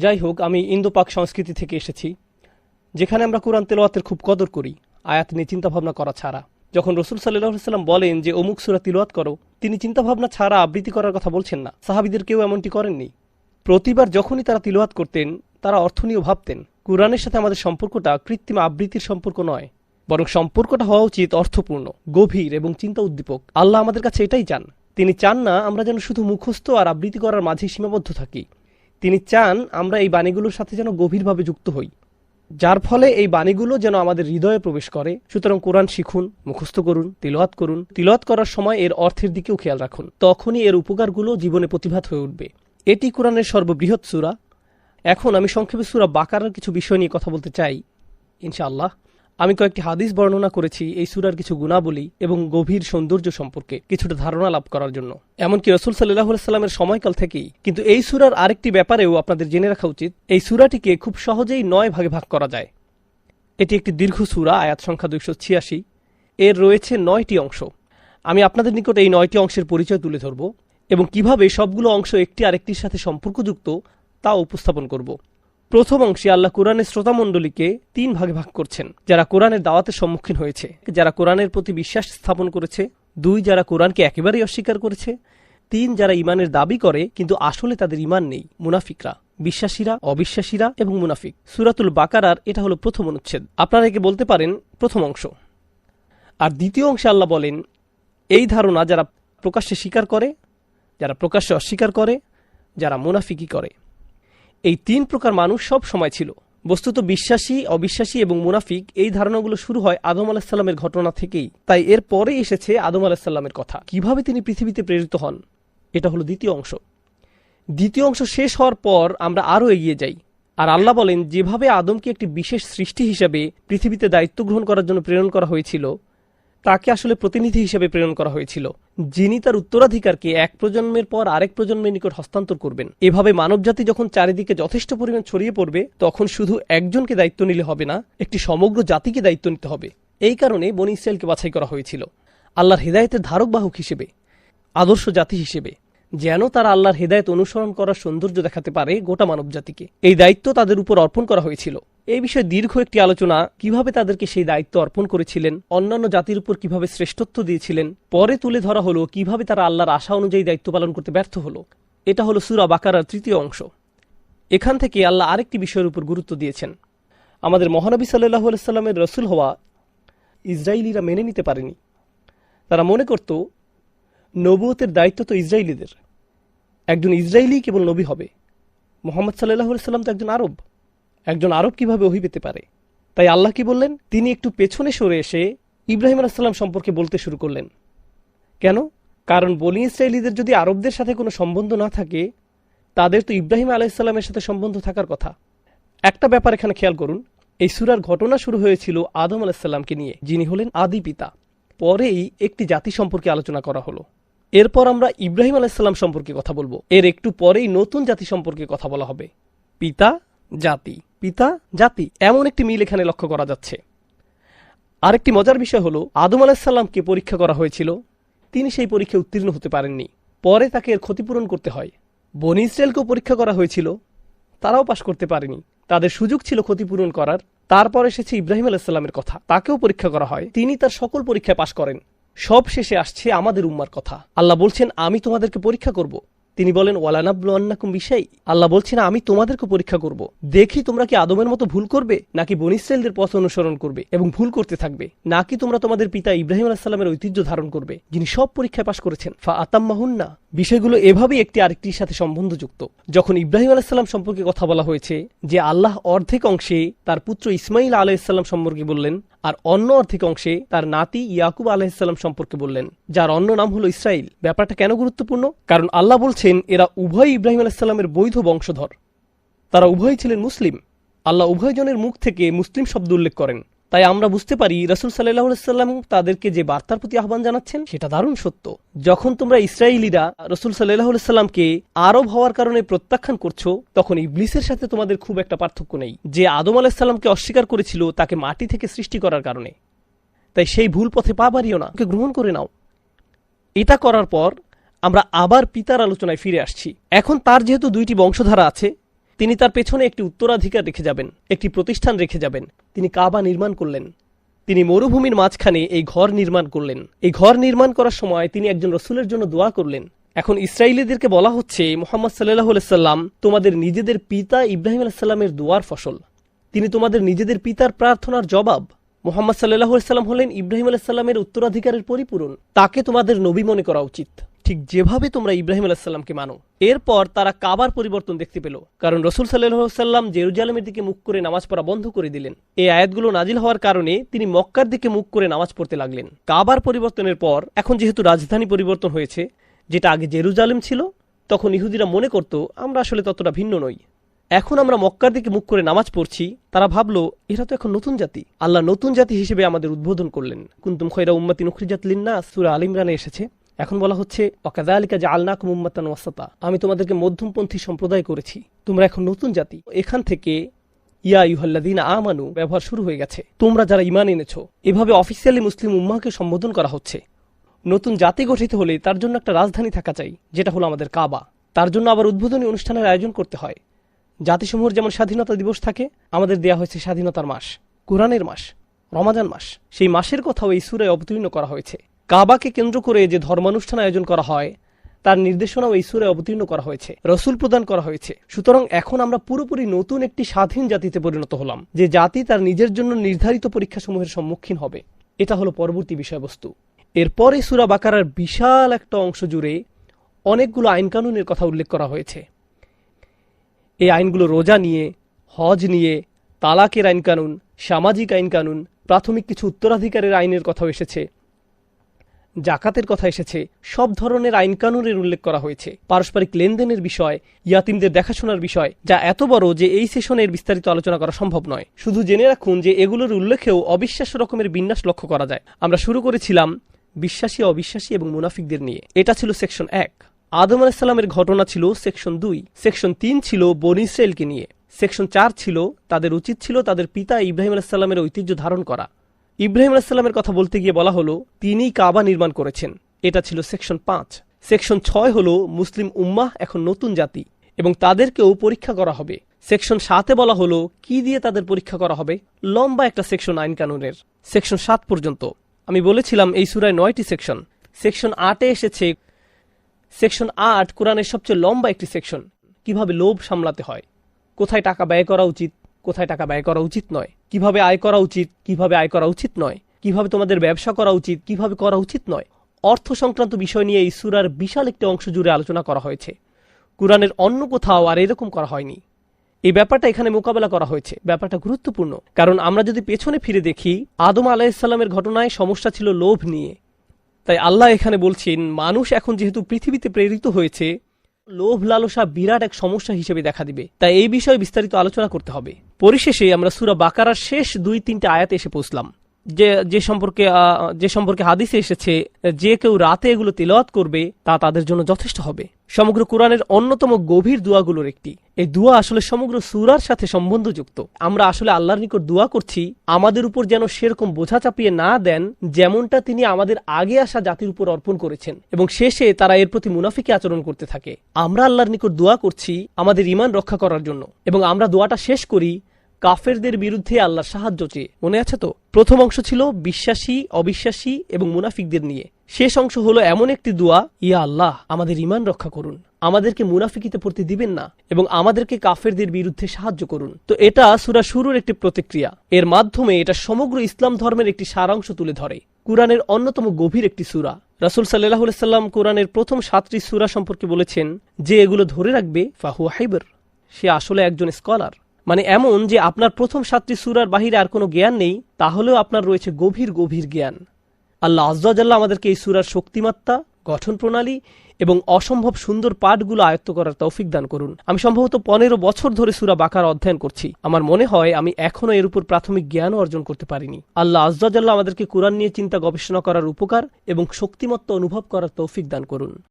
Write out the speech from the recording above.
যাই হোক, আমি ইন্দো পাক সংস্কৃতি থেকে এসেছি, যেখানে আমরা কোরআন তেলাওয়াতের খুব কদর করি, আয়াত নিয়ে চিন্তাভাবনা করা ছাড়া। যখন রসুল সাল্লাল্লাহু আলাইহি ওয়াসাল্লাম বলেন যে অমুক সূরা তিলাওয়াত করো, তিনি চিন্তাভাবনা ছাড়া আবৃত্তি করার কথা বলছেন না। সাহাবীদের কেউ এমনটি করেননি। প্রতিবার যখনই তারা তিলাওয়াত করতেন, তারা অর্থ নিয়েও ভাবতেন। কোরআনের সাথে আমাদের সম্পর্কটা কৃত্রিম আবৃত্তির সম্পর্ক নয়, বরং সম্পর্কটা হওয়া উচিত অর্থপূর্ণ, গভীর এবং চিন্তা উদ্দীপক। আল্লাহ আমাদের কাছে এটাই চান। তিনি চান না আমরা যেন শুধু মুখস্থ আর আবৃত্তি করার মাঝে সীমাবদ্ধ থাকি। তিনি চান আমরা এই বাণীগুলোর সাথে যেন গভীরভাবে যুক্ত হই, যার ফলে এই বাণীগুলো যেন আমাদের হৃদয়ে প্রবেশ করে। সুতরাং কোরআন শিখুন, মুখস্থ করুন, তিলাওয়াত করুন। তিলাওয়াত করার সময় এর অর্থের দিকেও খেয়াল রাখুন, তখনই এর উপকারগুলো জীবনে প্রতিভাত হয়ে উঠবে। এটি কোরআনের সর্ববৃহৎ সূরা। এখন আমি সংক্ষেপে সূরা বাকারার কিছু বিষয় নিয়ে কথা বলতে চাই ইনশাআল্লাহ। আমি কয়েকটি হাদিস বর্ণনা করেছি এই সূরার কিছু গুণাবলী এবং গভীর সৌন্দর্য সম্পর্কে কিছুটা ধারণা লাভ করার জন্য, এমনকি রাসূল সাল্লাল্লাহু আলাইহি ওয়াসাল্লামের সময়কাল থেকেই। কিন্তু এই সূরার আরেকটি ব্যাপারেও আপনাদের জেনে রাখা উচিত। এই সূরাটিকে খুব সহজেই 9 ভাগে ভাগ করা যায়। এটি একটি দীর্ঘ সূরা, আয়াত সংখ্যা 286। এর রয়েছে 9টি অংশ। আমি আপনাদের নিকট এই 9টি অংশের পরিচয় তুলে ধরব এবং কিভাবে সবগুলো অংশ একটি আরেকটির সাথে সম্পর্কযুক্ত তা উপস্থাপন করব। প্রথম অংশে আল্লাহ কোরআনের শ্রোতামণ্ডলীকে 3 ভাগে ভাগ করছেন। যারা কোরআনের দাওয়াতের সম্মুখীন হয়েছে, যারা কোরআনের প্রতি বিশ্বাস স্থাপন করেছে, 2 যারা কোরআনকে একেবারেই অস্বীকার করেছে, 3 যারা ঈমানের দাবি করে কিন্তু আসলে তাদের ঈমান নেই, মুনাফিকরা, বিশ্বাসীরা, অবিশ্বাসীরা এবং মুনাফিক। সূরাতুল বাকারার এটা হলো প্রথম অনুচ্ছেদ। আপনারা একে বলতে পারেন প্রথম অংশ। আর দ্বিতীয় অংশে আল্লাহ বলেন এই ধারণা যারা প্রকাশ্যে স্বীকার করে, যারা প্রকাশ্যে অস্বীকার করে, যারা মুনাফিকি করে, এই 3 প্রকার মানুষ সব সময় ছিল। বস্তুত বিশ্বাসী, অবিশ্বাসী এবং মুনাফিক এই ধারণাগুলো শুরু হয় আদম আলাইহিস সালামের ঘটনা থেকেই। তাই এর পরে এসেছে আদম আলাইহিস সালামের কথা, কিভাবে তিনি পৃথিবীতে প্রেরিত হন। এটা হলো দ্বিতীয় অংশ। দ্বিতীয় অংশ শেষ হওয়ার পর আমরা আরও এগিয়ে যাই। আর আল্লাহ বলেন যেভাবে আদমকে একটি বিশেষ সৃষ্টি হিসেবে পৃথিবীতে দায়িত্ব গ্রহণ করার জন্য প্রেরণ করা হয়েছিল, তাকে আসলে প্রতিনিধি হিসেবে প্রেরণ করা হয়েছিল, যিনি তার উত্তরাধিকারকে এক প্রজন্মের পর আরেক প্রজন্মের নিকট হস্তান্তর করবেন। এভাবে মানবজাতি যখন চারিদিকে যথেষ্ট পরিমাণ ছড়িয়ে পড়বে, তখন শুধু একজনকে দায়িত্ব নিলে হবে না, একটি সমগ্র জাতিকে দায়িত্ব নিতে হবে। এই কারণে বনী ইসরাইলকে বাছাই করা হয়েছিল আল্লাহর হেদায়েতের ধারক বাহক হিসেবে, আদর্শ জাতি হিসেবে, যেন তারা আল্লাহর হেদায়েত অনুসরণ করার সৌন্দর্য দেখাতে পারে গোটা মানবজাতিকে। এই দায়িত্ব তাদের উপর অর্পণ করা হয়েছিল। এই বিষয়ে দীর্ঘ একটি আলোচনা, কিভাবে তাদেরকে সেই দায়িত্ব অর্পণ করেছিলেন, অন্যান্য জাতির উপর কিভাবে শ্রেষ্ঠত্ব দিয়েছিলেন। পরে তুলে ধরা হলো কিভাবে তারা আল্লাহর আশা অনুযায়ী দায়িত্ব পালন করতে ব্যর্থ হলো। এটা হলো সূরা বাকারার তৃতীয় অংশ। এখান থেকে আল্লাহ আরেকটি বিষয়ের উপর গুরুত্ব দিয়েছেন। আমাদের মহানবী সাল্লাল্লাহু আলাইহি ওয়াসাল্লামের রাসূল হওয়া ইসরায়েলিরা মেনে নিতে পারেনি। তারা মনে করত নবুয়তের দায়িত্ব তো ইসরায়েলিদের, একজন ইসরায়েলি কেবল নবী হবে। মুহাম্মদ সাল্লাল্লাহু আলাইহি ওয়াসাল্লাম তো একজন আরব কিভাবে ওহী পেতে পারে। তাই আল্লাহ কি বললেন, তিনি একটু পেছনে সরে এসে ইব্রাহিম আলাইহিস সালাম সম্পর্কে বলতে শুরু করলেন। কেন? কারণ বনী ইসরায়েলিদের যদি আরবদের সাথে কোনো সম্বন্ধ না থাকে, তাদের তো ইব্রাহিম আলাইহিস সালামের সাথে সম্বন্ধ থাকার কথা। একটা ব্যাপার এখানে খেয়াল করুন, এই সূরার ঘটনা শুরু হয়েছিল আদম আলাইহিস সালামকে নিয়ে, যিনি হলেন আদি পিতা। পরেই একটি জাতি সম্পর্কে আলোচনা করা হলো। এরপর আমরা ইব্রাহিম আলাইহিস সালাম সম্পর্কে কথা বলবো। এর একটু পরেই নতুন জাতি সম্পর্কে কথা বলা হবে। পিতা, জাতি, পিতা, জাতি, এমন একটি মিল এখানে লক্ষ্য করা যাচ্ছে। আরেকটি মজার বিষয় হলো, আদম আলাইহিস সালামকে পরীক্ষা করা হয়েছিল, তিনি সেই পরীক্ষায় উত্তীর্ণ হতে পারেননি। পরে তাকে এর ক্ষতিপূরণ করতে হয়। বনী ইসরায়েলকেও পরীক্ষা করা হয়েছিল, তারাও পাশ করতে পারেনি, তাদের সুযোগ ছিল ক্ষতিপূরণ করার। তারপর এসেছে ইব্রাহিম আলাইহিস সালামের কথা, তাকেও পরীক্ষা করা হয়, তিনি তার সকল পরীক্ষায় পাশ করেন। সব শেষে আসছে আমাদের উম্মার কথা। আল্লাহ বলছেন আমি তোমাদেরকে পরীক্ষা করব। তিনি বলেন ওয়ালানাবলুয়ান্নাকুম বিশাই, আল্লাহ বলছেন আমি তোমাদেরকে পরীক্ষা করব, দেখি তোমরা কি আদমের মতো ভুল করবে, নাকি বনী ইসরায়েলদের পথ অনুসরণ করবে এবং ভুল করতে থাকবে, নাকি তোমরা তোমাদের পিতা ইব্রাহিম আলাইহিস সালামের ঐতিহ্য ধারণ করবে, যিনি সব পরীক্ষায় পাশ করেছেন। ফা আতাম্মাহুন্না, বিষয়গুলো এভাবেই একটি আরেকটির সাথে সম্বন্ধযুক্ত। যখন ইব্রাহিম আলাইহিস সালাম সম্পর্কে কথা বলা হয়েছে, যে আল্লাহ অর্ধেক অংশে তার পুত্র ইসমাইল আলাইহিস সালাম সম্পর্কে বললেন, আর অন্য অর্ধেক অংশে তার নাতি ইয়াকুব আলাইহিস সালাম সম্পর্কে বললেন, যার অন্য নাম হলো ইসরাইল। ব্যাপারটা কেন গুরুত্বপূর্ণ? কারণ আল্লাহ বলছেন এরা উভয় ইব্রাহিম আলাইহিস সালামের বৈধ বংশধর, তারা উভয়ই ছিলেন মুসলিম। আল্লাহ উভয়জনের মুখ থেকে মুসলিম শব্দ উল্লেখ করেন। তাই আমরা বুঝতে পারি রাসূল সাল্লাল্লাহু আলাইহি ওয়াসাল্লাম তাদেরকে যে বার্তার প্রতি আহ্বান জানাচ্ছেন সেটা দারুণ সত্য। যখন তোমরা ইসরায়েলিরা রাসূল সাল্লাল্লাহু আলাইহি ওয়াসাল্লামকে আরব হওয়ার কারণে প্রত্যাখ্যান করছো, তখন ইবলিসের সাথে তোমাদের খুব একটা পার্থক্য নেই, যে আদম আলাইহিস সালামকে অস্বীকার করেছিল তাকে মাটি থেকে সৃষ্টি করার কারণে। তাই সেই ভুল পথে পা বাড়িও না, ওকে গ্রহণ করে নাও। এটা করার পর আমরা আবার পিতার আলোচনায় ফিরে আসছি। এখন তার যেহেতু 2টি বংশধারা আছে, তিনি তার পেছনে একটি উত্তরাধিকার রেখে যাবেন, একটি প্রতিষ্ঠান রেখে যাবেন। তিনি কাবা নির্মাণ করলেন। তিনি মরুভূমির মাঝখানে এই ঘর নির্মাণ করলেন। এই ঘর নির্মাণ করার সময় তিনি একজন রসুলের জন্য দোয়া করলেন। এখন ইসরায়েলীদেরকে বলা হচ্ছে, মুহাম্মদ সাল্লাল্লাহু আলাইহি সাল্লাম তোমাদের নিজেদের পিতা ইব্রাহিম আলাইহিস সালামের দোয়ার ফসল। তিনি তোমাদের নিজেদের পিতার প্রার্থনার জবাব। মুহাম্মদ সাল্লাল্লাহু আলাইহি সাল্লাম হলেন ইব্রাহিম আলাইহিস সালামের উত্তরাধিকারের পরিপূরণ। তাকে তোমাদের নবী মনে করা উচিত, ঠিক যেভাবে তোমরা ইব্রাহিম আলাইহিস সালামকে মানো। এরপর তারা কাবার পরিবর্তন দেখতে পেল, কারণ রাসূল সাল্লাল্লাহু আলাইহি সাল্লাম জেরুজালেমের দিকে মুখ করে নামাজ পড়া বন্ধ করে দিলেন। এই আয়াতগুলো নাজিল হওয়ার কারণে তিনি মক্কার দিকে মুখ করে নামাজ পড়তে লাগলেন। কাবার পরিবর্তনের পর এখন যেহেতু রাজধানী পরিবর্তন হয়েছে, যেটা আগে জেরুজালেম ছিল, তখন ইহুদিরা মনে করত আমরা আসলে ততটা ভিন্ন নই। এখন আমরা মক্কার দিকে মুখ করে নামাজ পড়ছি, তারা ভাবলো এরা তো এখন নতুন জাতি। আল্লাহ নতুন জাতি হিসেবে আমাদের উদ্বোধন করলেন। কুনতুম খায়রা উম্মাতিন উখরিজাত লিন-নাস, সূরা আল ইমরানে এসেছে। এখন বলা হচ্ছে ওয়াকাযালিকা জাআলনাকুম উম্মাতান ওয়াসাতা, আমি তোমাদেরকে মধ্যমপন্থী সম্প্রদায় করেছি, তোমরা এখন নতুন জাতি। এখান থেকে ইয়া আইয়ুহাল্লাযীনা আমানু ব্যবহার শুরু হয়ে গেছে, তোমরা যারা ঈমান এনেছো। এভাবে অফিসিয়ালি মুসলিম উম্মাহকে সম্বোধন করা হচ্ছে। নতুন জাতি গঠিত হলে তার জন্য একটা রাজধানী থাকা চাই, যেটা হলো আমাদের কাবা। তার জন্য আবার উদ্বোধনী অনুষ্ঠানের আয়োজন করতে হয়। জাতিসমূহের যেমন স্বাধীনতা দিবস থাকে, আমাদের দেয়া হয়েছে স্বাধীনতার মাস, কোরআনের মাস, রমাজান মাস। সেই মাসের কথাও এই সূরায় অবতীর্ণ করা হয়েছে। কাবাকে কেন্দ্র করে যে ধর্মানুষ্ঠান আয়োজন করা হয়, তার নির্দেশনাও এই সূরায় অবতীর্ণ করা হয়েছে, রসুল প্রদান করা হয়েছে। সুতরাং এখন আমরা পুরোপুরি নতুন একটি স্বাধীন জাতিতে পরিণত হলাম, যে জাতি তার নিজের জন্য নির্ধারিত পরীক্ষাসমূহের সম্মুখীন হবে। এটা হলো পরবর্তী বিষয়বস্তু। এরপরে সূরা বাকারার বিশাল একটা অংশ জুড়ে অনেকগুলো আইন কানুনের কথা উল্লেখ করা হয়েছে। এই আইনগুলো রোজা নিয়ে, হজ নিয়ে, তালাকের আইন কানুন, সামাজিক আইন কানুন, প্রাথমিক কিছু উত্তরাধিকারের আইনের কথাও এসেছে, জাকাতের কথা এসেছে। সব ধরনের আইন কানুনের উল্লেখ করা হয়েছে। পারস্পরিক লেনদেনের বিষয়, ইয়াতিমদের দেখাশোনার বিষয়, যা এত বড় যে এই সেশনের বিস্তারিত আলোচনা করা সম্ভব নয়। শুধু জেনে রাখুন যে এগুলোর উল্লেখেও অবিশ্বাস্য রকমের বিন্যাস লক্ষ্য করা যায়। আমরা শুরু করেছিলাম বিশ্বাসী, অবিশ্বাসী এবং মুনাফিকদের নিয়ে। এটা ছিল সেকশন 1। আদম আলাইহিস সালামের ঘটনা ছিল সেকশন 2। সেকশন 3 ছিল বনী ইসরাইলকে নিয়ে। সেকশন 4 ছিল তাদের উচিত ছিল তাদের পিতা ইব্রাহিম আলাইহিস সালামের ঐতিহ্য ধারণ করা। ইব্রাহিম আলাইহিস সালামের কথা বলতে গিয়ে বলা হলো তিনি কাবা নির্মাণ করেছেন, এটা ছিল সেকশন 5। সেকশন 6 হলো মুসলিম উম্মাহ এখন নতুন জাতি এবং তাদেরকেও পরীক্ষা করা হবে। সেকশন 7-এ বলা হলো কি দিয়ে তাদের পরীক্ষা করা হবে, লম্বা একটা সেকশন আইন কানুনের, সেকশন 7 পর্যন্ত। আমি বলেছিলাম এই সূরায় 9টি সেকশন। সেকশন 8-এ এসেছে। সেকশন 8 কোরআনের সবচেয়ে লম্বা একটি সেকশন। কিভাবে লোভ সামলাতে হয়, কোথায় টাকা ব্যয় করা উচিত, কোথায় টাকা ব্যয় করা উচিত নয়, কিভাবে আয় করা উচিত, কিভাবে আয় করা উচিত নয়, কিভাবে তোমাদের ব্যবসা করা উচিত, কিভাবে করা উচিত নয়। অর্থ সংক্রান্ত বিষয় নিয়ে এই সূরার বিশাল একটি অংশ জুড়ে আলোচনা করা হয়েছে। কোরআনের অন্য কোথাও আর এরকম করা হয়নি। এই ব্যাপারটা এখানে মোকাবেলা করা হয়েছে। ব্যাপারটা গুরুত্বপূর্ণ, কারণ আমরা যদি পেছনে ফিরে দেখি, আদম আলাইহিস সালামের ঘটনায় সমস্যা ছিল লোভ নিয়ে। তাই আল্লাহ এখানে বলছেন মানুষ এখন যেহেতু পৃথিবীতে প্রেরিত হয়েছে, লোভ লালসা বিরাট এক সমস্যা হিসেবে দেখা দিবে। তাই এই বিষয়ে বিস্তারিত আলোচনা করতে হবে। পরিশেষে আমরা সূরা বাকারার শেষ 2-3টা আয়াতে এসে পৌঁছলাম, যে সম্পর্কে হাদিসে এসেছে যে কেউ রাতে এগুলো তিলাওয়াত করবে তা তাদের জন্য যথেষ্ট হবে। সমগ্র কোরআনের অন্যতম গভীর দোয়াগুলোর একটি। এই দোয়া আসলে সমগ্র সূরার সাথে সম্বন্ধযুক্ত। আমরা আসলে আল্লাহর নিকট দোয়া করছি আমাদের উপর যেন সেরকম বোঝা চাপিয়ে না দেন যেমনটা তিনি আমাদের আগে আসা জাতির উপর অর্পণ করেছেন, এবং শেষে তারা এর প্রতি মুনাফিকি আচরণ করতে থাকে। আমরা আল্লাহর নিকট দোয়া করছি আমাদের ঈমান রক্ষা করার জন্য, এবং আমরা দোয়াটা শেষ করি কাফেরদের বিরুদ্ধে আল্লাহর সাহায্য চেয়ে। মনে আছে তো? প্রথম অংশ ছিল বিশ্বাসী, অবিশ্বাসী এবং মুনাফিকদের নিয়ে। শেষ অংশ হলো এমন একটি দোয়া, ইয়া আল্লাহ আমাদের ঈমান রক্ষা করুন, আমাদেরকে মুনাফিকিতে পড়তে দিবেন না, এবং আমাদেরকে কাফেরদের বিরুদ্ধে সাহায্য করুন। তো এটা সূরা শুরুর একটি প্রতিক্রিয়া। এর মাধ্যমে এটা সমগ্র ইসলাম ধর্মের একটি সারাংশ তুলে ধরে। কুরআনের অন্যতম গভীর একটি সূরা। রাসূল সাল্লাল্লাহু আলাইহি সাল্লাম কুরআনের প্রথম 7টি সূরা সম্পর্কে বলেছেন যে এগুলো ধরে রাখবে ফাহুয়া হাইবর, সে আসলে একজন স্কলার। মানে এমন যে আপনার প্রথম 7টি সূরার বাহিরে আর কোনো জ্ঞান নেই, তাহলেও আপনার রয়েছে গভীর গভীর জ্ঞান। আল্লাহ আজ্জা ওয়া জাল্লা আমাদেরকে এই সূরার শক্তিমাত্রা, গঠন প্রণালী এবং অসম্ভব সুন্দর পাঠগুলো আয়ত্ত করার তৌফিক দান করুন। আমি সম্ভবত 15 বছর ধরে সূরা বাকারা অধ্যয়ন করছি। আমার মনে হয় আমি এখনো এর উপর প্রাথমিক জ্ঞানও অর্জন করতে পারিনি। আল্লাহ আজ্জা ওয়া জাল্লা আমাদেরকে কুরআন নিয়ে চিন্তা গবেষণা করার উপকার এবং শক্তিমত্তা অনুভব করার তৌফিক দান করুন।